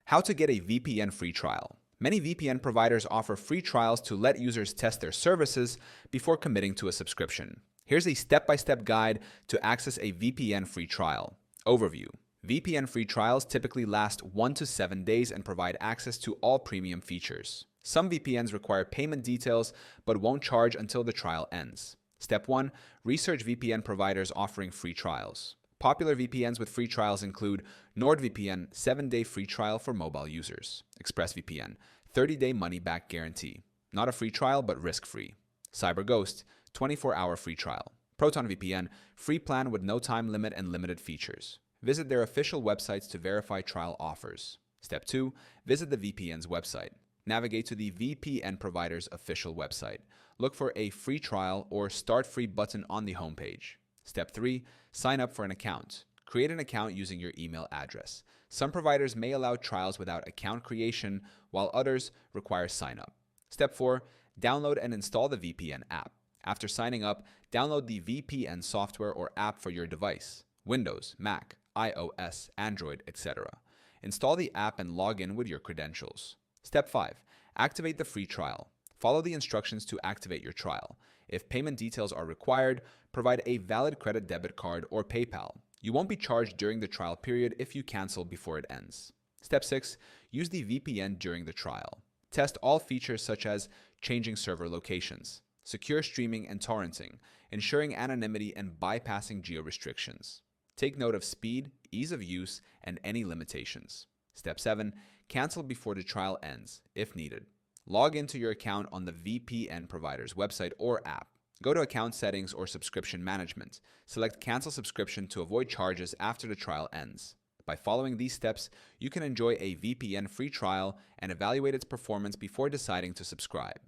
How to get a VPN free trial. Many VPN providers offer free trials to let users test their services before committing to a subscription. Here's a step-by-step guide to access a VPN free trial. Overview. VPN free trials typically last 1 to 7 days and provide access to all premium features. Some VPNs require payment details but won't charge until the trial ends. Step 1. Research VPN providers offering free trials. Popular VPNs with free trials include NordVPN 7-day free trial for mobile users, ExpressVPN 30-day money-back guarantee, not a free trial but risk-free, CyberGhost 24-hour free trial, ProtonVPN free plan with no time limit and limited features. Visit their official websites to verify trial offers. Step 2. Visit the VPN's website. Navigate to the VPN provider's official website. Look for a free trial or start free button on the homepage. Step 3. Sign up for an account. Create an account using your email address. Some providers may allow trials without account creation, while others require sign up. Step 4. Download and install the VPN app. After signing up, download the VPN software or app for your device, Windows, Mac, iOS, Android, etc. Install the app and log in with your credentials. Step 5. Activate the free trial. Follow the instructions to activate your trial. If payment details are required, provide a valid credit debit card or PayPal. You won't be charged during the trial period if you cancel before it ends. Step 6. Use the VPN during the trial. Test all features such as changing server locations, secure streaming and torrenting, ensuring anonymity and bypassing geo-restrictions. Take note of speed, ease of use, and any limitations. Step 7. Cancel before the trial ends, if needed. Log into your account on the VPN provider's website or app. Go to Account Settings or Subscription Management. Select Cancel Subscription to avoid charges after the trial ends. By following these steps, you can enjoy a VPN free trial and evaluate its performance before deciding to subscribe.